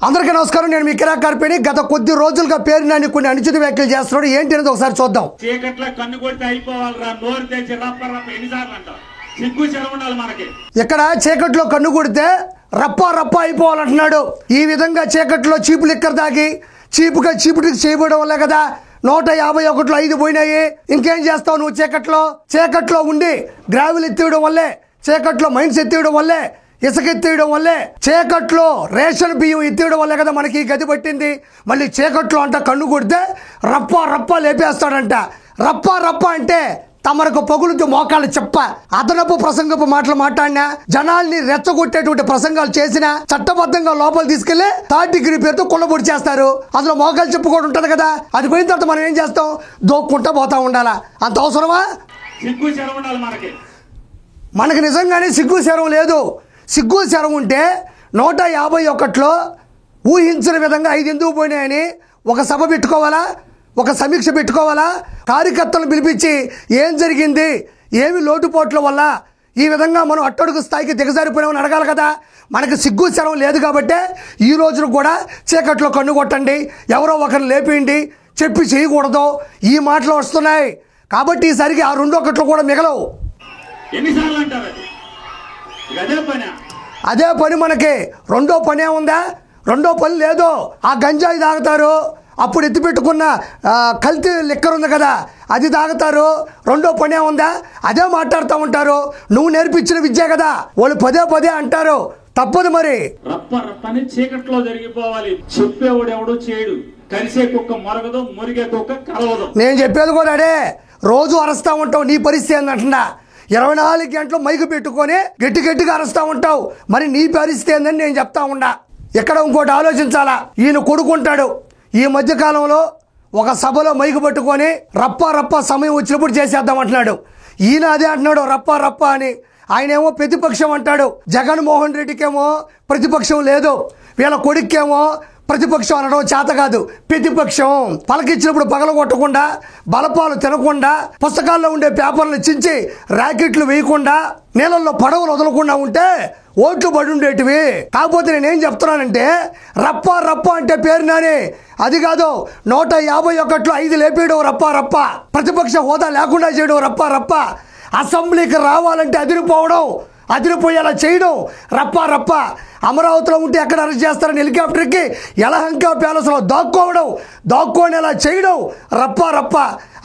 అందరికీ నమస్కారం. నేను మీ కిరాక్ కార్పేని. గత కొద్ది రోజులుగా పేరు నాని కొన్ని అనుచిత వ్యాఖ్యలు చేస్తున్నాడు. ఏంటి అనేది ఒకసారి చూద్దాం. చీకట్ల కన్ను కొడితే అయిపోవాలిరా, నోరు తెచ్చి రప్ప రప్ప ఎన్నిసార్లు అంటారు. సిగ్గు శరం ఉండాలి మనకి. ఇక్కడ చీకట్లో కన్ను కొడితే రప్ప రప్ప అయిపోవాలంటున్నాడు. ఈ విధంగా చీకట్లో చీపు లిక్కర్ తాగి చీపుగా చీపుటికి చేయబడడం వల్లే కదా 151లో 5 పోయినాయి. ఇంకేం చేస్తావు నువ్వు? చీకట్లో ఉండి గ్రావెల్ ఎత్తియడం వల్లే, చీకట్లో మైన్స్ ఎత్తియడం వల్లే, ఇసుక ఎత్తియడం వల్లే, చీకట్లో రేషన్ బియ్యం ఎత్తియడం వల్లే కదా మనకి ఈ గది పట్టింది. మళ్ళీ చీకట్లో అంట కన్ను కొడితే రప్ప రప్ప లేపేస్తాడంట. రప్ప రప్ప అంటే తమరకు పగులుతూ మోకాళ్ళు చెప్ప అదనపు ప్రసంగపు మాటలు మాట్లాడినా, జనాల్ని రెచ్చగొట్టేటువంటి ప్రసంగాలు చేసినా చట్టబద్ధంగా లోపల తీసుకెళ్లి 3rd డిగ్రీ పేరుతో కుళ్ళబొడి చేస్తారు. అందులో మోకాళ్ళు చెప్పు కూడా ఉంటది కదా. అది పోయిన తర్వాత మనం ఏం చేస్తాం? దోక్కుంటా పోతా ఉండాలా? అంత అవసరమా? సిగ్గు శరం ఉండాలి మనకి. మనకి నిజంగానే సిగ్గు శరం లేదు. సిగ్గు శరం ఉంటే 151లో ఊహించిన విధంగా 5 ఎందుకు పోయినాయని ఒక సభ పెట్టుకోవాలా? ఒక సమీక్ష పెట్టుకోవాలా? కార్యకర్తలను పిలిపించి ఏం జరిగింది, ఏమి లోటుపోట్ల వల్ల ఈ విధంగా మనం అట్టడుగు స్థాయికి దిగజారిపోయామని అడగాలి కదా. మనకి సిగ్గు శరం లేదు కాబట్టే ఈ రోజున కూడా చీకట్లో కన్ను కొట్టండి, ఎవరో ఒకరిని లేపేయండి, చెప్పి చేయకూడదు ఈ మాటలు వస్తున్నాయి. కాబట్టి ఈసారికి ఆ 2 కూడా మిగలవు. ఎన్నిసార్లు అంటారు? అదే పని మనకి. రెండో పని ఏముందా? రెండో పని లేదు. ఆ గంజాయి తాగుతారు, అప్పుడు ఎత్తిపెట్టుకున్న కల్తీ లిక్కర్ ఉంది కదా, అది తాగుతారు. రెండో పని ఏముందా? అదే మాట్లాడుతూ ఉంటారు. నువ్వు నేర్పించిన విద్య కదా, వాళ్ళు పదే అంటారు. తప్పదు మరి. రప్ప రప్పని చీకట్లో జరిగిపోవాలి. చెప్పేవాడు ఎవడో చేయడు. కలిసే కుక్క మొరగదు, మురిగే కుక్క కలవదు. నేను చెప్పేది కూడా అడే. రోజు అరుస్తూ ఉంటావు. నీ పరిస్థితి ఏంటంటున్నా? 24 గంటలు మైకు పెట్టుకొని గట్టిగా అరుస్తూ ఉంటావు. మరి నీ పరిస్థితి ఏందని నేను చెప్తా ఉన్నా. ఇక్కడ ఇంకోటి ఆలోచించాలా. ఈయన కొడుకుంటాడు. ఈ మధ్యకాలంలో ఒక సభలో మైకు పట్టుకొని రప్ప సమయం వచ్చినప్పుడు చేసేద్దామంటున్నాడు. ఈయన అదే అంటున్నాడు రప్ప అని. ఆయనేమో ప్రతిపక్షం అంటాడు. జగన్మోహన్ రెడ్డికేమో ప్రతిపక్షం లేదు, వీళ్ళ కొడుకేమో ప్రతిపక్షం అనడం చేత కాదు. ప్రతిపక్షం పలకిచ్చినప్పుడు పగల కొట్టకుండా, బలపాలు తినకుండా, పుస్తకాల్లో ఉండే పేపర్లు చించి ర్యాకెట్లు వేయకుండా, నీళ్ళల్లో పడవలు వదలకుండా ఉంటే ఓట్లు పడి ఉండేటివి. కాకపోతే నేనేం చెప్తున్నానంటే రప్ప అంటే పేరు నాని. అది కాదు 151లో 5 లేపేయడం రప్ప, ప్రతిపక్ష హోదా లేకుండా చేయడం రప్ప, అసెంబ్లీకి రావాలంటే అదిరిపోయేలా చేయడం రప్ప. అమరావతిలో ఉంటే ఎక్కడ అరెస్ట్ చేస్తారని హెలికాప్టర్కి యలహంక ప్యాలెస్లో దాక్కోనేలా చేయడం రప్ప.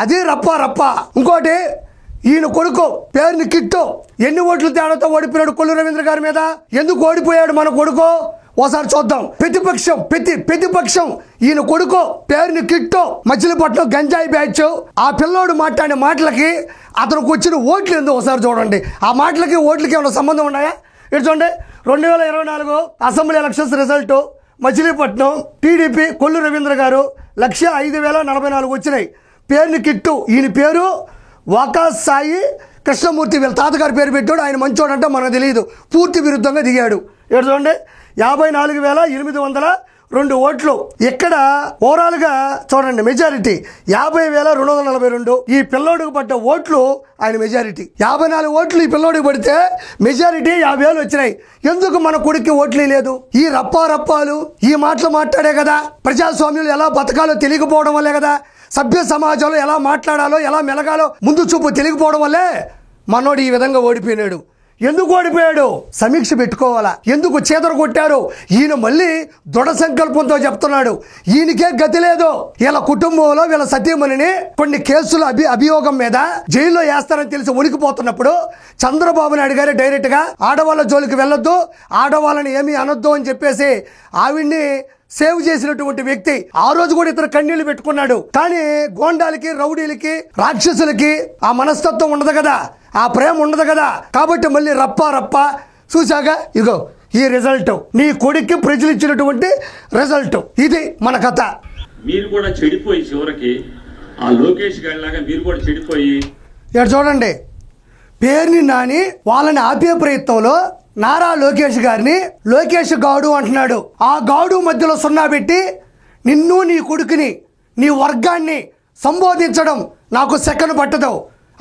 అది రప్ప. ఇంకోటి, ఈయన కొడుకు పేరుని కిట్టు ఎన్ని ఓట్లు తేడాతో ఓడిపోయాడు కొల్లు రవీంద్ర గారి మీద. ఎందుకు ఓడిపోయాడు మన కొడుకు? ఓసారి చూద్దాం. ప్రతిపక్షం ఈయన కొడుకు పేరుని కిట్టు, మచిలీపట్నం గంజాయి బ్యాచ్. ఆ పిల్లోడు మాట్లాడిన మాటలకి అతనికి వచ్చిన ఓట్లు ఎందుకు ఒకసారి చూడండి. ఆ మాటలకి ఓట్లకి ఏమైనా సంబంధం ఉన్నాయా? ఇటు చూడండి. 2024 assembly elections result Machilipatnam TDP Kollu Ravindra గారు 1,05,044 వచ్చినాయి. పేరుని కిట్టు. ఈయన పేరు వాకా సాయి కృష్ణమూర్తి. వీళ్ళ తాతగారి పేరు పెట్టాడు. ఆయన మంచోడంటే మనకు తెలియదు. పూర్తి విరుద్ధంగా దిగాడు. ఇటు చూడండి. 54,802 ఓట్లు. ఇక్కడ ఓవరాల్ గా చూడండి మెజారిటీ 50,242. ఈ పిల్లోడికి పడ్డ ఓట్లు ఆయన మెజారిటీ 54 ఓట్లు. ఈ పిల్లోడికి పడితే మెజారిటీ 50,000 వచ్చినాయి. ఎందుకు మన కొడుక్కి ఓట్లు లేదు? ఈ రప్పాలు ఈ మాటలు మాట్లాడే కదా. ప్రజాస్వామ్యంలో ఎలా బతకాలో తెలియకపోవడం వల్లే కదా. సభ్య సమాజంలో ఎలా మాట్లాడాలో, ఎలా మెలగాలో ముందు చూపు తెలియకపోవడం వల్లే మనోడు ఈ విధంగా ఓడిపోయినాడు. ఎందుకు ఓడిపోయాడు? సమీక్ష పెట్టుకోవాలా. ఎందుకు చేదర కొట్టారు? ఈయన మళ్ళీ దృఢ సంకల్పంతో చెప్తున్నాడు. ఈయనకే గతి లేదు. వీళ్ళ కుటుంబంలో వీళ్ళ సతీమణిని కొన్ని కేసుల అభియోగం మీద జైల్లో వేస్తారని తెలిసి ఉనికిపోతున్నప్పుడు చంద్రబాబు నాయుడు గారు డైరెక్ట్ గా ఆడవాళ్ళ జోలికి వెళ్ళొద్దు, ఆడవాళ్ళని ఏమీ అనొద్దు అని చెప్పేసి ఆవిడ్ని సేవ్ చేసినటువంటి వ్యక్తి. ఆ రోజు కూడా ఇతను కన్నీళ్లు పెట్టుకున్నాడు. కానీ గోండాలకి, రౌడీలకి, రాక్షసులకి ఆ మనస్తత్వం ఉండదు కదా, ఆ ప్రేమ ఉండదు కదా. కాబట్టి మళ్ళీ రప్ప చూశాక ఇగో ఈ రిజల్ట్. నీ కొడుక్కి ప్రజలు ఇచ్చినటువంటి రిజల్ట్. ఇది మన కథ. మీరు కూడా చెడిపోయి చివరికి ఆ లోకేష్ గారిలాగా మీరు కూడా చెడిపోయి ఇక్కడ చూడండి. పేరుని నాని వాళ్ళని ఆపే ప్రయత్నంలో నారా లోకేష్ గారిని లోకేష్ గౌడు అంటున్నాడు. ఆ గౌడు మధ్యలో సున్నా పెట్టి నిన్ను, నీ కొడుకుని, నీ వర్గాన్ని సంబోధించడం నాకు సెకండ్ పట్టదు.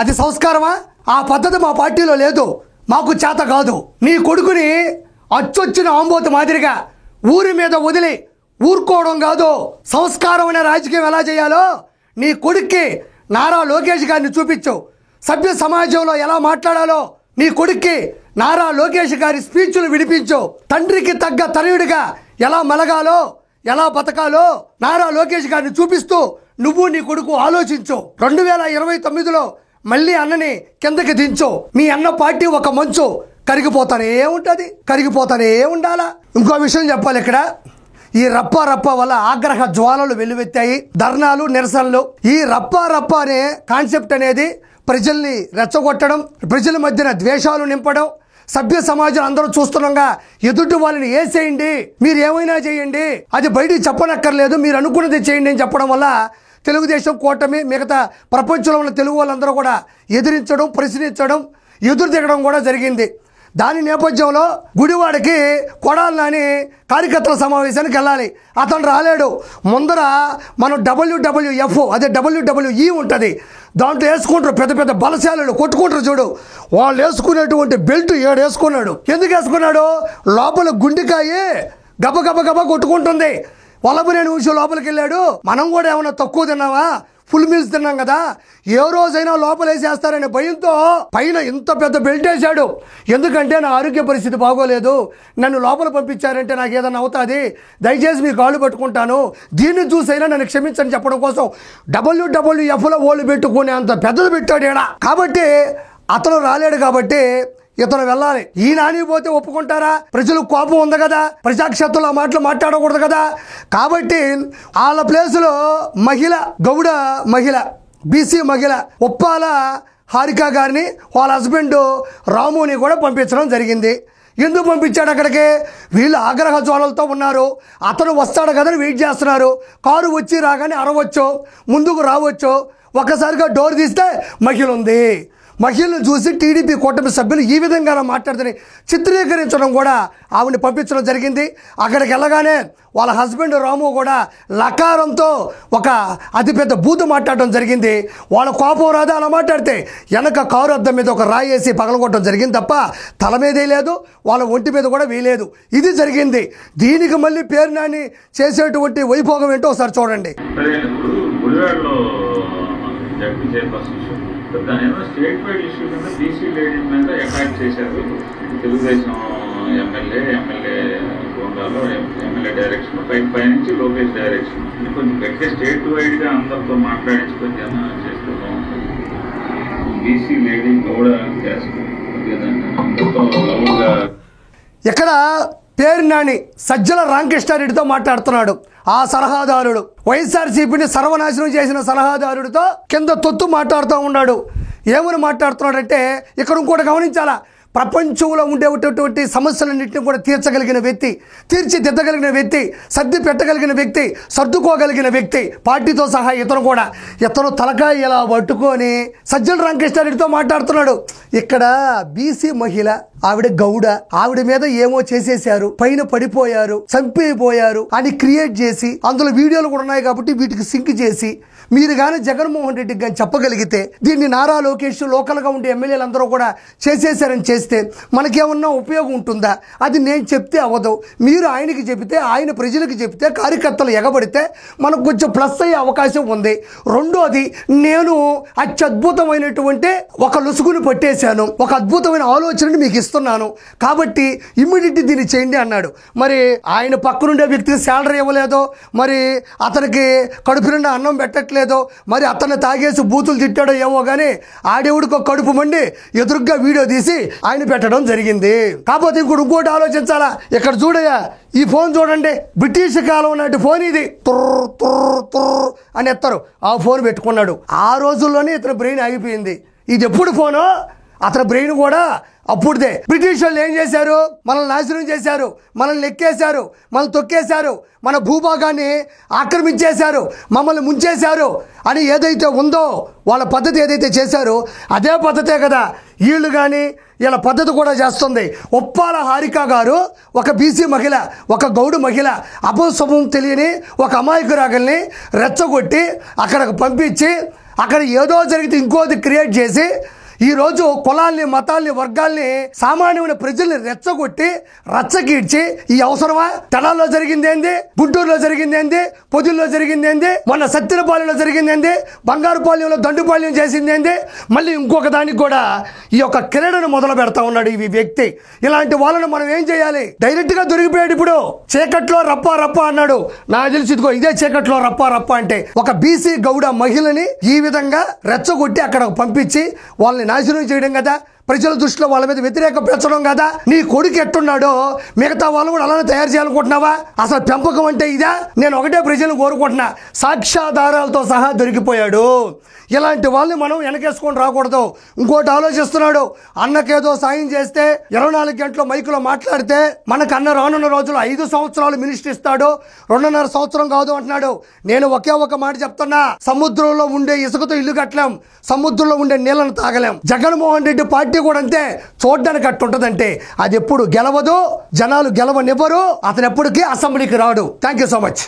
అది సంస్కారమా? ఆ పద్ధతి మా పార్టీలో లేదు, మాకు చేత కాదు. నీ కొడుకుని అచ్చొచ్చిన ఆంబోతు మాదిరిగా ఊరి మీద వదిలి ఊరుకోవడం కాదు. సంస్కారమైన రాజకీయం ఎలా చేయాలో నీ కొడుక్కి నారా లోకేష్ గారిని చూపించు. సభ్య సమాజంలో ఎలా మాట్లాడాలో నీ కొడుక్కి నారా లోకేష్ గారి స్పీచ్లు వినిపించు. తండ్రికి తగ్గ తనయుడిగా ఎలా మెలగాలో ఎలా బతకాలో నారా లోకేష్ గారిని చూపిస్తూ నువ్వు నీ కొడుకు ఆలోచించు. 2029లో మళ్ళీ అన్నని కిందకి దించు. మీ అన్న పార్టీ ఒక మంచు కరిగిపోతానే ఉంటుంది, కరిగిపోతానే ఉండాలా. ఇంకో విషయం చెప్పాలి. ఇక్కడ ఈ రప్ప వల్ల ఆగ్రహ జ్వాలలు వెల్లువెత్తాయి, ధర్నాలు, నిరసనలు. ఈ రప్ప అనే కాన్సెప్ట్ అనేది ప్రజల్ని రెచ్చగొట్టడం, ప్రజల మధ్యన ద్వేషాలు నింపడం, సభ్య సమాజం అందరూ చూస్తుండగా ఎదుటి వాళ్ళని వేసేయండి, మీరు ఏమైనా చేయండి, అది బయటికి చెప్పనక్కర్లేదు, మీరు అనుకున్నది చేయండి అని చెప్పడం వల్ల తెలుగుదేశం కూటమి మిగతా ప్రపంచంలో ఉన్న తెలుగు వాళ్ళందరూ కూడా ఎదిరించడం, ప్రశ్నించడం, ఎదురు దిగడం కూడా జరిగింది. దాని నేపథ్యంలో గుడివాడకి కొడాలి నాని కార్యకర్తల సమావేశానికి వెళ్ళాలి. అతను రాలేడు. ముందర మనం WWF అదే WWE ఉంటుంది, దాంట్లో వేసుకుంటారు పెద్ద పెద్ద బలశాలలు కొట్టుకుంటారు చూడు. వాళ్ళు వేసుకునేటువంటి బెల్ట్ 7 వేసుకున్నాడు. ఎందుకు వేసుకున్నాడు? లోపల గుండెకాయ గబ కొట్టుకుంటుంది. వల్లభనేని విషయం లోపలికి వెళ్ళాడు. మనం కూడా ఏమన్నా తక్కువ తిన్నావా? ఫుల్ మీల్స్ తిన్నాం కదా, ఏ రోజైనా లోపలేసేస్తారనే భయంతో పైన ఇంత పెద్ద బెల్ట్ వేశాడు. ఎందుకంటే నా ఆరోగ్య పరిస్థితి బాగోలేదు, నన్ను లోపల పంపించారంటే నాకు ఏదైనా అవుతుంది, దయచేసి మీ కాళ్ళు పట్టుకుంటాను, దీన్ని చూసైనా నన్ను క్షమించని చెప్పడం కోసం WWFలో ఓళ్ళు పెట్టుకునే అంత పెద్దది పెట్టాడు ఈడ. కాబట్టి అతను రాలేడు కాబట్టి ఇతను వెళ్ళాలి. ఈ నాని పోతే ఒప్పుకుంటారా? ప్రజలకు కోపం ఉంది కదా, ప్రజాక్షేత్రంలో మాటలు మాట్లాడకూడదు కదా. కాబట్టి వాళ్ళ ప్లేసులో గౌడ మహిళ బీసీ మహిళ ఉప్పాల హారిక గారిని వాళ్ళ హస్బెండ్ రాముని కూడా పంపించడం జరిగింది. ఎందుకు పంపించాడు అక్కడికి? వీళ్ళు ఆగ్రహ జ్వాలలతో ఉన్నారు. అతను వస్తాడు కదా వెయిట్ చేస్తున్నారు. కారు వచ్చి రాగానే అరవచ్చు, ముందుకు రావచ్చు. ఒక్కసారిగా డోర్ తీస్తే మహిళ ఉంది. మహిళను చూసి టీడీపీ కూటమి సభ్యులు ఈ విధంగా మాట్లాడుతుని చిత్రీకరించడం కూడా ఆవిడని పంపించడం జరిగింది. అక్కడికి వెళ్ళగానే వాళ్ళ హస్బెండ్ రాము కూడా లకారంతో ఒక అతిపెద్ద బూతు మాట్లాడడం జరిగింది. వాళ్ళ కోపం రాదా అలా మాట్లాడితే? వెనక కారు అద్దం మీద ఒక రాయేసి పగలగొట్టడం జరిగింది తప్ప తల మీద వేయలేదు, వాళ్ళ ఒంటి మీద కూడా వేయలేదు. ఇది జరిగింది. దీనికి మళ్ళీ పేరు నాని చేసేటువంటి వైభోగం ఏంటో ఒకసారి చూడండి. దాని స్టేట్ వైడ్ ఇష్యూ కింద బీసీ లేడీ మీద అటాక్ చేశారు. తెలుగుదేశం ఎమ్మెల్యే గోండాలో ఎమ్మెల్యే డైరెక్షన్ పైనుంచి లోకేష్ డైరెక్షన్ కొంచెం గట్టిగా స్టేట్ వైడ్గా అందరితో మాట్లాడించుకొని చేస్తూ బాగుంటుంది. బీసీ లేడీ గౌడ క్యాస్ట్ అందరితో ఇక్కడ పేరు నాని సజ్జల రామకృష్ణారెడ్డితో మాట్లాడుతున్నాడు. ఆ సలహాదారుడు వైఎస్ఆర్సీపీని సర్వనాశనం చేసిన సలహాదారుడితో కింద తొత్తు మాట్లాడుతూ ఉన్నాడు. ఏమని మాట్లాడుతున్నాడంటే ఇక్కడ ఇంకోటి గమనించాలా, ప్రపంచంలో ఉండేటటువంటి సమస్యలన్నింటినీ కూడా తీర్చగలిగిన వ్యక్తి, తీర్చిదిద్దగలిగిన వ్యక్తి, సర్ది పెట్టగలిగిన వ్యక్తి, సర్దుకోగలిగిన వ్యక్తి, పార్టీతో సహా ఇతను తలకాయ ఇలా పట్టుకొని సజ్జల రామకృష్ణారెడ్డితో మాట్లాడుతున్నాడు. ఇక్కడ బీసీ మహిళ ఆవిడ గౌడ, ఆవిడ మీద ఏమో చేసేశారు, పైన పడిపోయారు, చంపేపోయారు అని క్రియేట్ చేసి అందులో వీడియోలు కూడా ఉన్నాయి కాబట్టి వీటికి సింక్ చేసి మీరు కానీ జగన్మోహన్ రెడ్డికి కానీ చెప్పగలిగితే దీన్ని నారా లోకేష్ లోకల్గా ఉండే ఎమ్మెల్యేలందరూ కూడా చేసేశారని చేస్తే మనకేమన్నా ఉపయోగం ఉంటుందా? అది నేను చెప్తే అవ్వదు. మీరు ఆయనకి చెబితే, ఆయన ప్రజలకు చెబితే, కార్యకర్తలు ఎగబడితే మనకు కొంచెం ప్లస్ అయ్యే అవకాశం ఉంది. రెండోది, నేను అత్యద్భుతమైనటువంటి ఒక లొసుగుని పట్టేశాను, ఒక అద్భుతమైన ఆలోచనని మీకు ఇస్తున్నాను కాబట్టి ఇమ్మీడియట్ దీన్ని చేయండి అన్నాడు. మరి ఆయన పక్కనుండే వ్యక్తికి శాలరీ ఇవ్వలేదో, మరి అతనికి కడుపు నిండా అన్నం పెట్టట్లేదు, మరి అతన్ని తాగేసి బూతులు తిట్టాడో ఏమో కానీ ఆడేవుడికి ఒక కడుపు మండి ఎదురుగ్గా వీడియో తీసి ఆయన పెట్టడం జరిగింది. కాకపోతే ఇంకోటి ఆలోచించాలా. ఇక్కడ చూడయ్యా, ఈ ఫోన్ చూడండి, బ్రిటిష్ కాలం నాటి ఫోన్ ఇది. తుర్ర అని ఎత్తారు, ఆ ఫోన్ పెట్టుకున్నాడు. ఆ రోజుల్లోనే ఇతని బ్రెయిన్ ఆగిపోయింది. ఇది ఎప్పుడు ఫోను? అతని బ్రెయిన్ కూడా అప్పుడుదే. బ్రిటిష్ వాళ్ళు ఏం చేశారు? మనల్ని నాశనం చేశారు, మనల్ని ఎక్కేశారు, మనల్ని తొక్కేశారు, మన భూభాగాన్ని ఆక్రమించేశారు, మమ్మల్ని ముంచేశారు అని ఏదైతే ఉందో వాళ్ళ పద్ధతి ఏదైతే చేశారో అదే పద్ధతే కదా వీళ్ళు కానీ వీళ్ళ పద్ధతి కూడా చేస్తుంది. ఉప్పాల హారిక గారు ఒక బీసీ మహిళ, ఒక గౌడు మహిళ, అపశుభం తెలియని ఒక అమాయకురాగల్ని రెచ్చగొట్టి అక్కడికి పంపించి అక్కడ ఏదో జరిగితే ఇంకోది క్రియేట్ చేసి ఈ రోజు కులాల్ని, మతాల్ని, వర్గాల్ని, సామాన్యమైన ప్రజల్ని రెచ్చగొట్టి రచ్చగీడ్చి ఈ అవసరమా? తెనాల్లో జరిగింది ఏంది, గుంటూరులో జరిగింది ఏంది, పొదిల్లో జరిగింది ఏంది, మొన్న సత్తినపాలెంలో జరిగింది ఏంది, బంగారుపాలెంలో దండుపాలెం చేసింది ఏంది, మళ్ళీ ఇంకొక దానికి కూడా ఈ యొక్క క్రీడను మొదలు పెడతా ఉన్నాడు ఈ వ్యక్తి. ఇలాంటి వాళ్ళను మనం ఏం చేయాలి? డైరెక్ట్ గా దొరికిపోయాడు. ఇప్పుడు చీకట్లో రప్ప రప్ప అన్నాడు. నాకు తెలిసి ఇదిగో ఇదే చీకట్లో రప్ప రప్ప అంటే ఒక బీసీ గౌడ మహిళని ఈ విధంగా రెచ్చగొట్టి అక్కడ పంపించి వాళ్ళని నాశనం చేయడం కదా, ప్రజల దృష్టిలో వాళ్ళ మీద వ్యతిరేకం పెంచడం కదా. నీ కొడుకు ఎట్టున్నాడో మిగతా వాళ్ళు కూడా అలానే తయారు చేయాలనుకుంటున్నావా? అసలు పెంపకం అంటే ఇదా? నేను ఒకటే ప్రజలను కోరుకుంటున్నా, సాక్ష్యాధారాలతో సహా దొరికిపోయాడు. ఇలాంటి వాళ్ళని మనం వెనకేసుకొని రాకూడదు. ఇంకోటి ఆలోచిస్తున్నాడు, అన్నకేదో సాయం చేస్తే 24 గంటలు మైకులో మాట్లాడితే మనకు అన్న రానున్న రోజులు 5 సంవత్సరాలు మినిస్టర్ ఇస్తాడు, 2.5 సంవత్సరం కాదు అంటున్నాడు. నేను ఒకే ఒక మాట చెప్తున్నా, సముద్రంలో ఉండే ఇసుకతో ఇల్లు కట్టలేం, సముద్రంలో ఉండే నీళ్లను తాగలేం. జగన్మోహన్ రెడ్డి పార్టీ కూడా అంతే, చూడ్డానికి అట్టుంటదంటే అది ఎప్పుడు గెలవదు, జనాలు గెలవనివ్వరు, అతను ఎప్పటికీ అసెంబ్లీకి రాడు. Thank you so much.